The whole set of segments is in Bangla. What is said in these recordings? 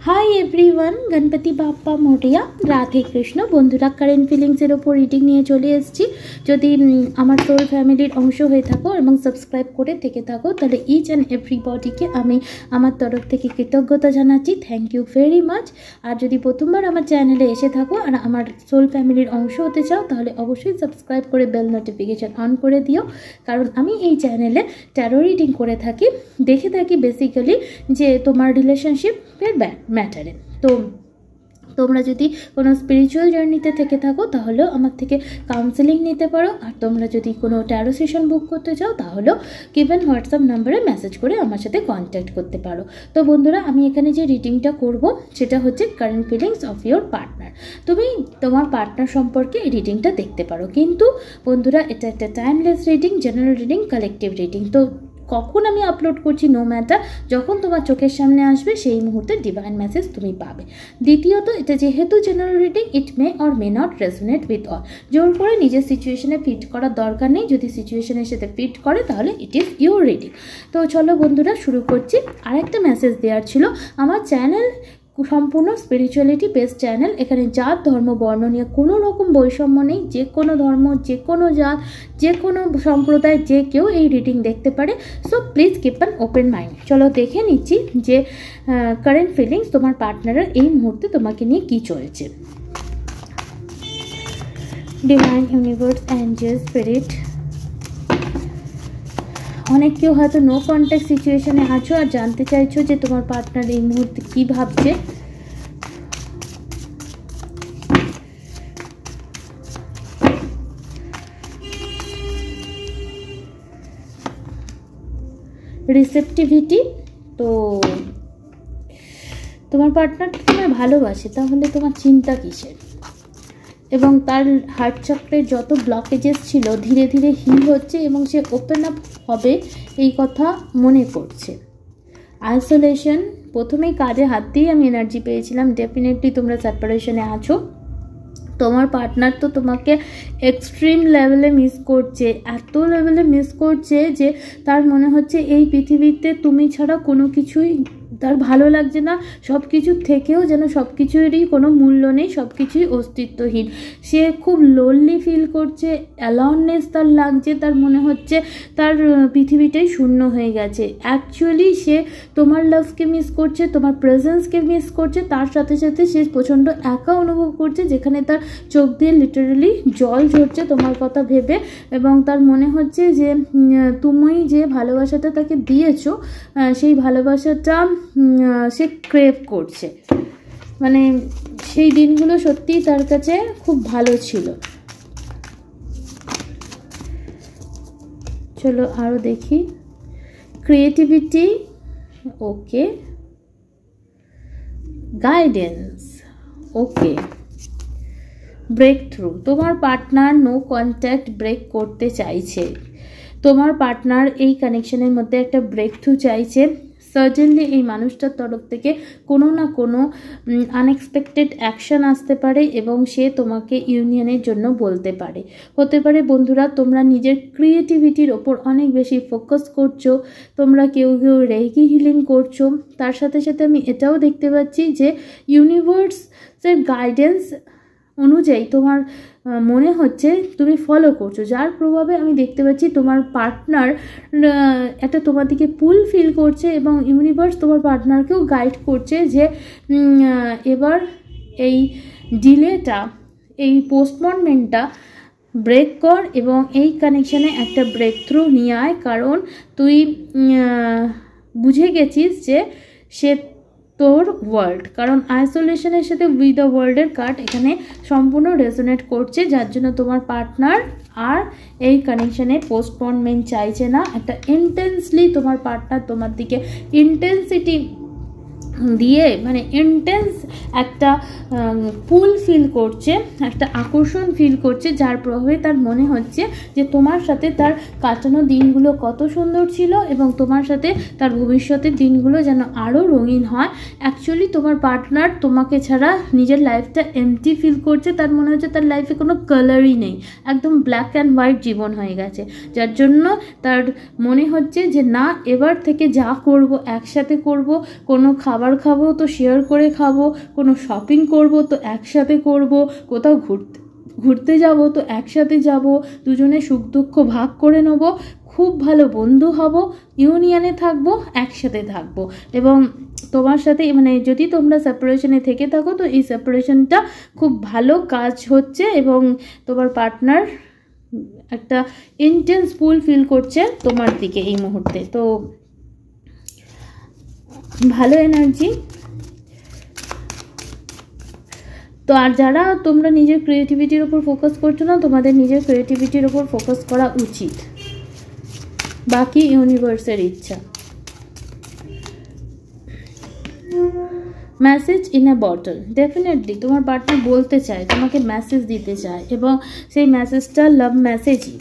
High everyone, Ganapati Bappa Morya, Radhe Krishna. বন্ধুরা, কারেন্ট ফিলিংসের ওপর রিডিং নিয়ে চলে এসেছি। যদি আমার সোল ফ্যামিলির অংশ হয়ে থাকো এবং সাবস্ক্রাইব করে থেকে থাকো, তাহলে ইচ অ্যান্ড এভরিবডিকে আমি আমার তরফ থেকে কৃতজ্ঞতা জানাচ্ছি। Thank you very much. আর যদি প্রথমবার আমার চ্যানেলে এসে থাকো আর আমার সোল ফ্যামিলির অংশ হতে চাও, তাহলে অবশ্যই সাবস্ক্রাইব করে বেল নোটিফিকেশান অন করে দিও। কারণ আমি এই চ্যানেলে ট্যারো রিডিং করে থাকি, দেখে থাকি বেসিক্যালি যে তোমার রিলেশনশিপের ম্যাটারে। তো তোমরা যদি কোনো স্পিরিচুয়াল জার্নিতে থেকে থাকো, তাহলেও আমার থেকে কাউন্সেলিং নিতে পারো। আর তোমরা যদি কোনো ট্যারো সেশন বুক করতে চাও, তাহলেও গিভেন হোয়াটসঅ্যাপ নাম্বারে মেসেজ করে আমার সাথে কন্ট্যাক্ট করতে পারো। তো বন্ধুরা, আমি এখানে যে রিডিংটা করব সেটা হচ্ছে current feelings of your partner. তুমি তোমার পার্টনার সম্পর্কে এই রিডিংটা দেখতে পারো, কিন্তু বন্ধুরা এটা একটা timeless reading, general reading, collective reading. তো কখন আমি আপলোড করছি নো ম্যাটার, যখন তোমার চোখের সামনে আসবে সেই মুহূর্তে ডিভাইন মেসেজ তুমি পাবে। দ্বিতীয়ত, এটা যেহেতু general reading, it May or may not resonate with all. জোর করে নিজের সিচুয়েশনে ফিট করার দরকার নেই। যদি সিচুয়েশনের সাথে ফিট করে, তাহলে ইট ইজ ইউর রিডিং। তো চলো বন্ধুরা, শুরু করছি। আরেকটা মেসেজ দেওয়ার ছিল। আমার চ্যানেল সম্পূর্ণ স্পিরিচুয়ালিটি বেসড চ্যানেল। এখানে জাত, ধর্ম, বর্ণ নিয়ে কোনো রকম বৈষম্য নেই। যে কোনো ধর্ম, যে কোনো জাত, যে কোনো সম্প্রদায়, যে কেউ এই রিডিং দেখতে পারে। So please keep an open mind. চলো দেখে নিচ্ছি যে কারেন্ট ফিলিংস তোমার পার্টনারের এই মুহূর্তে তোমাকে নিয়ে কী চলছে। Divine, universe, Angel, spirit. অনেক কেউ হয়তো নো কন্ট্যাক্ট সিচুয়েশনে আছো আর জানতে চাইছো যে তোমার পার্টনার এই মুহূর্তে কী ভাবছে। রিসেপটিভিটি। তো তোমার পার্টনার তোমার ভালোবাসে, তাহলে তোমার চিন্তা কিসের? এবং তার হার্ট চক্রের যত ব্লকেজেস ছিল ধীরে ধীরে হিল হচ্ছে এবং সে ওপেন আপ হবে এই কথা মনে করছে। আইসোলেশন, প্রথমেই কাজে হাত দিয়ে আমি এনার্জি পেয়েছিলাম। ডেফিনেটলি তোমরা সেপারেশনে আছো। তোমার পার্টনার তো তোমাকে এক্সট্রিম লেভেলে মিস করছে, এত লেভেলে মিস করছে যে তার মনে হচ্ছে এই পৃথিবীতে তুমি ছাড়া কোনো কিছুই তার ভালো লাগছে না। সব কিছুর থেকেও যেন সব কিছুরই কোনো মূল্য নেই, সব কিছুই অস্তিত্বহীন। সে খুব লোনলি ফিল করছে, অ্যালোননেস তার লাগছে। তার মনে হচ্ছে তার পৃথিবীটাই শূন্য হয়ে গেছে। অ্যাকচুয়ালি সে তোমার লাভকে মিস করছে, তোমার প্রেজেন্সকে মিস করছে। তার সাথে সাথে সে প্রচণ্ড একা অনুভব করছে, যেখানে তার চোখ দিয়ে লিটারালি জল ঝরছে তোমার কথা ভেবে। এবং তার মনে হচ্ছে যে তুমি যে ভালোবাসাটা তাকে দিয়েছো, সেই ভালোবাসাটা সে ক্রেভ করছে। মানে সেই দিনগুলো সত্যিই তার কাছে খুব ভালো ছিল। চলো আরও দেখি। ক্রিয়েটিভিটি, ওকে। গাইডেন্স, ওকে। ব্রেক থ্রু, তোমার পার্টনার নো কন্ট্যাক্ট ব্রেক করতে চাইছে। তোমার পার্টনার এই কানেকশনের মধ্যে একটা ব্রেক থ্রু চাইছে। সার্টেনলি এই মানুষটার তরফ থেকে কোনো না কোনো আনএক্সপেক্টেড অ্যাকশান আসতে পারে এবং সে তোমাকে ইউনিয়নের জন্য বলতে পারে। হতে পারে বন্ধুরা তোমরা নিজের ক্রিয়েটিভিটির ওপর অনেক বেশি ফোকাস করছো। তোমরা কেউ কেউ রেকি হিলিং করছো। তার সাথে সাথে আমি এটাও দেখতে পাচ্ছি যে ইউনিভার্সের গাইডেন্স অনুযায়ী তোমার মনে হচ্ছে তুমি ফলো করছো, যার প্রভাবে আমি দেখতে পাচ্ছি তোমার পার্টনার একটা তোমার দিকে পুল ফিল করছে এবং ইউনিভার্স তোমার পার্টনারকেও গাইড করছে যে এবার এই ডিলেটা, এই পোস্টপোনমেন্টটা ব্রেক কর এবং এই কানেকশানে একটা ব্রেক থ্রু নিয়ে আয়। কারণ তুই বুঝে গেছিস যে সে তোর ওয়ার্ল্ড। কারণ আইসোলেশনের সাথে উইথ দ্য ওয়ার্ল্ডের কার্ড এখানে সম্পূর্ণ রেজোনেট করছে, যার জন্য তোমার পার্টনার আর এই কানেকশানে পোস্টপোনমেন্ট চাইছে না। একটা ইন্টেন্সলি তোমার পার্টনার তোমার দিকে ইন্টেন্সিটি দিয়ে, মানে ইন্টেন্স একটা পুল ফিল করছে, একটা আকর্ষণ ফিল করছে, যার প্রভাবে তার মনে হচ্ছে যে তোমার সাথে তার কাটানো দিনগুলো কত সুন্দর ছিল এবং তোমার সাথে তার ভবিষ্যতের দিনগুলো যেন আরও রঙিন হয়। অ্যাকচুয়ালি তোমার পার্টনার তোমাকে ছাড়া নিজের লাইফটা এমটি ফিল করছে। তার মনে হচ্ছে তার লাইফে কোনো কালারই নেই, একদম ব্ল্যাক অ্যান্ড হোয়াইট জীবন হয়ে গেছে। যার জন্য তার মনে হচ্ছে যে না, এবার থেকে যা করব একসাথে করব, কোনো খাবার খাবার খাবো তো শেয়ার করে খাবো, কোনো শপিং করব তো একসাথে করব, কোথাও ঘুরতে যাব তো একসাথে যাব, দুজনে সুখ দুঃখ ভাগ করে নেব, খুব ভালো বন্ধু হব, ইউনিয়নে থাকবো, একসাথে থাকবো। এবং তোমার সাথে মানে যদি তোমরা সেপারেশনে থেকে থাকো তো এই সেপারেশনটা খুব ভালো কাজ হচ্ছে এবং তোমার পার্টনার একটা ইন্টেন্স পুল ফিল করছে তোমার দিকে এই মুহূর্তে। তো ভালো এনার্জি। তো আর যারা তোমরা নিজের ক্রিয়েটিভিটির উপর ফোকাস করছো না, তোমাদের নিজের ক্রিয়েটিভিটির উপর ফোকাস করা উচিত, বাকি ইউনিভার্সের ইচ্ছা। Message in a bottle, definitely তোমার পার্টনার বলতে চায়, তোমাকে মেসেজ দিতে চায় এবং সেই মেসেজটা লাভ মেসেজই।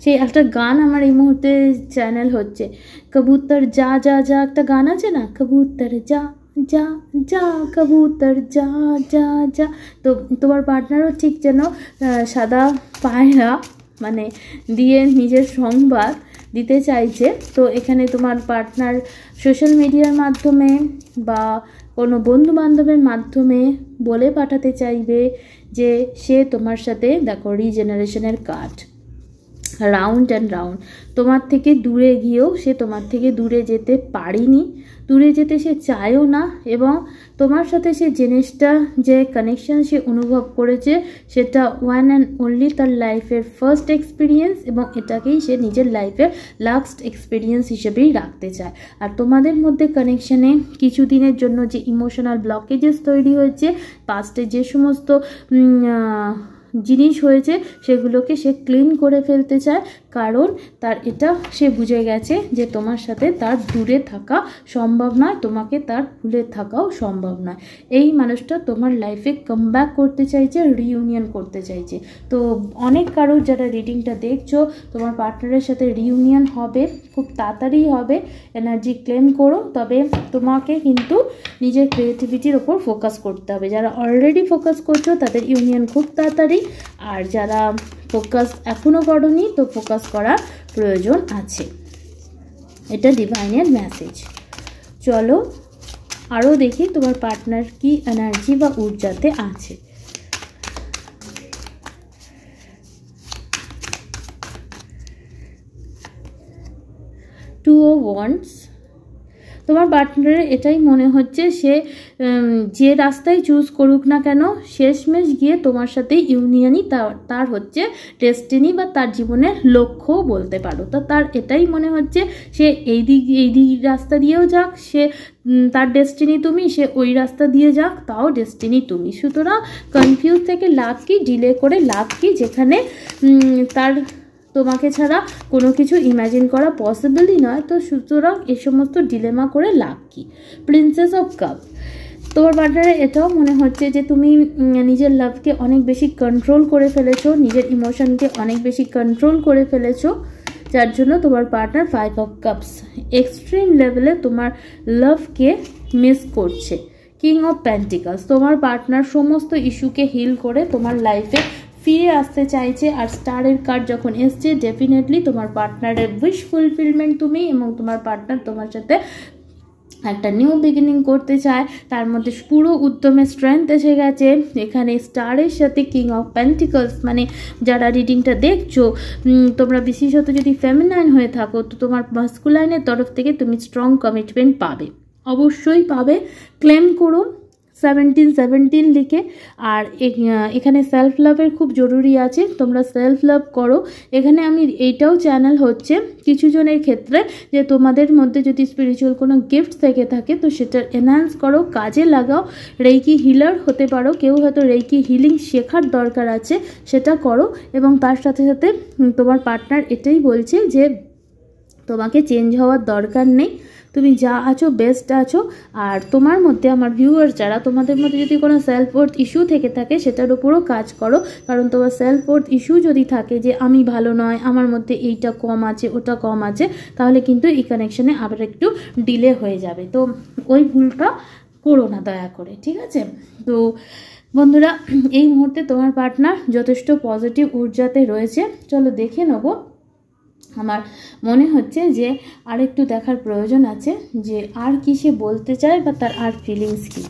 সেই একটা গান আমার এই মুহূর্তে চ্যানেল হচ্ছে, কবুতর যা যা যা, একটা গান আছে না, কবুতর যা যা যা, কবুতর যা যা যা। তো তোমার পার্টনারও ঠিক যেন সাদা পায়রা মানে দিয়ে নিজের সংবাদ দিতে চাইছে। তো এখানে তোমার পার্টনার সোশ্যাল মিডিয়ার মাধ্যমে বা কোনো বন্ধু বান্ধবের মাধ্যমে বলে পাঠাতে চাইবে যে সে তোমার সাথে, দেখো রিজেনারেশনের কার্ড, রাউন্ড অ্যান্ড রাউন্ড, তোমার থেকে দূরে গিয়েও সে তোমার থেকে দূরে যেতে পারেনি, দূরে যেতে সে চায়ও না, এবং তোমার সাথে সে জিনিসটা যে কানেকশন সে অনুভব করেছে সেটা ওয়ান অ্যান্ড অনলি তার লাইফের ফার্স্ট এক্সপিরিয়েন্স এবং এটাকেই সে নিজের লাইফের লাস্ট এক্সপিরিয়েন্স হিসেবেই রাখতে চায়। আর তোমাদের মধ্যে কানেকশানে কিছু দিনের জন্য যে ইমোশনাল ব্লকেজেস তৈরি হয়েছে, পাস্টে যে সমস্ত জিনিস হয়েছে সেগুলোকে সে ক্লিন করে ফেলতে চায়, কারণ তার এটা সে বুঝে গেছে যে তোমার সাথে তার দূরে থাকা সম্ভব নয়, তোমাকে তার ভুলে থাকাও সম্ভব নয়। এই মানুষটা তোমার লাইফে কামব্যাক করতে চাইছে, রিইউনিয়ন করতে চাইছে। তো অনেক কারো যারা রিডিংটা দেখছো তোমার পার্টনারের সাথে রিইউনিয়ন হবে, খুব তাড়াতাড়ি হবে, এনার্জি ক্লেম করো। তবে তোমাকে কিন্তু নিজের ক্রিয়েটিভিটির ওপর ফোকাস করতে হবে। যারা অলরেডি ফোকাস করছো তাদের ইউনিয়ন খুব তাড়াতাড়ি, আর যারা ফোকাস এখনও করোনি তো ফোকাস করার প্রয়োজন আছে, এটা ডিভাইনের মেসেজ। চলো আরও দেখি তোমার পার্টনার কি এনার্জি বা ঊর্জাতে আছে। টু অফ ওয়ান্ডস, তোমার পার্টনারের এটাই মনে হচ্ছে সে যে রাস্তায় চুজ করুক না কেন শেষমেশ গিয়ে তোমার সাথে ইউনিয়নই তার হচ্ছে ডেস্টিনি বা তার জীবনের লক্ষ্যও বলতে পারো। তো তার এটাই মনে হচ্ছে সে এই দিক রাস্তা দিয়েও যাক, সে তার ডেস্টিনি তুমি, সে ওই রাস্তা দিয়ে যাক তাও ডেস্টিনি তুমি। সুতরাং কনফিউজ থেকে লাভ কি, ডিলে করে লাভ কি, যেখানে তার তোমাকে ছাড়া কোনো কিছু ইমাজিন করা পসিবলই নয়। তো সুতরাং এ সমস্ত ডিলেমা করে লাভ কি। প্রিন্সেস অফ কাপ, তোমার পার্টনারের এটাও মনে হচ্ছে যে তুমি নিজের লাভকে অনেক বেশি কন্ট্রোল করে ফেলেছো, নিজের ইমোশনকে অনেক বেশি কন্ট্রোল করে ফেলেছো, যার জন্য তোমার পার্টনার 5 অফ কাপস এক্সট্রিম লেভেলে তোমার লাভকে মিস করছে। কিং অফ পেন্টিকলস, তোমার পার্টনার সমস্ত ইস্যুকে হিল করে তোমার লাইফে ফিরে আসতে চাইছে। আর স্টারের কার্ড যখন এসছে ডেফিনেটলি তোমার পার্টনারের উইশ ফুলফিলমেন্ট তুমি, এবং তোমার পার্টনার তোমার সাথে একটা নিউ বিগিনিং করতে চায়, তার মধ্যে পুরো উদ্যমে স্ট্রেংথ এসে গেছে। এখানে স্টারের সাথে কিং অফ পেন্টিকলস, মানে যারা রিডিংটা দেখছো তোমরা বিশেষত যদি ফেমিনাইন হয়ে থাকো তো তোমার মাস্কুলাইনের তরফ থেকে তুমি স্ট্রং কমিটমেন্ট পাবে, অবশ্যই পাবে, ক্লেম করো 1717 লিখে। আর এখানে সেলফ লাভের খুব জরুরি আছে, তোমরা সেলফ লাভ করো। এখানে আমি এইটাও চ্যানেল হচ্ছে কিছু জনের ক্ষেত্রে যে তোমাদের মধ্যে যদি স্পিরিচুয়াল কোনো গিফট থেকে থাকে তো সেটা এনহ্যান্স করো, কাজে লাগাও। রেইকি হিলার হতে পারো, কেউ হয়তো রেইকি হিলিং শেখার দরকার আছে, সেটা করো। এবং তার সাথে সাথে তোমার পার্টনার এটাই বলছে যে তোমাকে চেঞ্জ হওয়ার দরকার নেই, তুমি যা আছো বেস্ট আছো। আর তোমার মধ্যে আমার ভিউয়ার যারা, তোমাদের মধ্যে যদি কোনো সেলফ ওয়ার্থ ইস্যু থেকে থাকে সেটার উপরও কাজ করো, কারণ তোমার সেলফ ওয়ার্থ ইস্যু যদি থাকে যে আমি ভালো নয়, আমার মধ্যে এইটা কম আছে ওটা কম আছে, তাহলে কিন্তু এই কানেকশানে আবার একটু ডিলে হয়ে যাবে। তো ওই ভুলটা করো না দয়া করে, ঠিক আছে? তো বন্ধুরা এই মুহূর্তে তোমার পার্টনার যথেষ্ট পজিটিভ ঊর্জাতে রয়েছে। চলো দেখে নেবো আমার মনে হচ্ছে যে আর একটু দেখার প্রয়োজন আছে যে আর কি সে বলতে চায় বা তার আর ফিলিংস কি।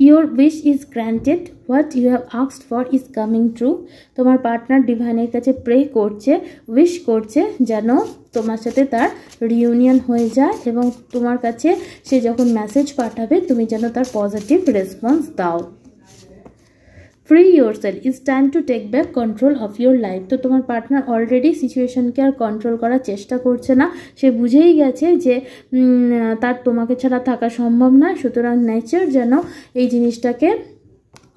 Your wish is granted. What you have asked for is coming true. তোমার পার্টনার ডিভাইনের কাছে প্রে করছে, উইশ করছে যেন তোমার সাথে তার রিউনিয়ন হয়ে যায় এবং তোমার কাছে সে যখন মেসেজ পাঠাবে তুমি যেন তার পজিটিভ রেসপন্স দাও। Free yourself, it's time to take back control of your life. তো তোমার পার্টনার অলরেডি সিচুয়েশনকে আর কন্ট্রোল করার চেষ্টা করছে না, সে বুঝেই গেছে যে তার তোমাকে ছাড়া থাকা সম্ভব না, সুতরাং নেচার যেন এই জিনিসটাকে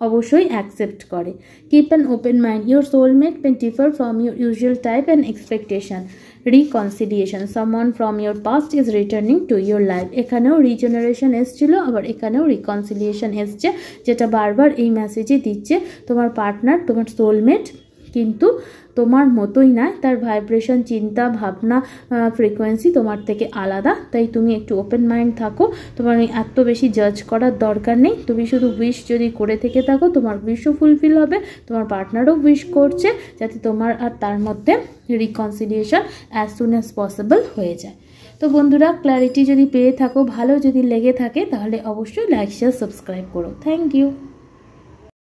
অবশ্যই অ্যাকসেপ্ট করে। Keep an open mind, your soulmate may differ from your usual type and expectation. Reconciliation, someone from your past is returning to your life. এখানেও রিজেনারেশন এসেছিলো, আবার এখানেও রিকনসিলিয়েশন এসছে, যেটা বারবার এই মেসেজে দিচ্ছে তোমার পার্টনার তোমার সোলমেট কিন্তু তোমার মতোই নয়, তার ভাইব্রেশন, চিন্তা ভাবনা, ফ্রিকোয়েন্সি তোমার থেকে আলাদা। তাই তুমি একটু ওপেন মাইন্ড থাকো, তোমার এত বেশি জাজ করার দরকার নেই। তুমি শুধু উইশ যদি করে থেকে থাকো তোমার উইশও ফুলফিল হবে, তোমার পার্টনারও উইশ করছে যাতে তোমার আর তার মধ্যে reconciliation as soon as possible হয়ে যায়। তো বন্ধুরা, ক্ল্যারিটি যদি পেয়ে থাকো, ভালো যদি লেগে থাকে, তাহলে অবশ্যই লাইক শেয়ার সাবস্ক্রাইব করো। Thank you.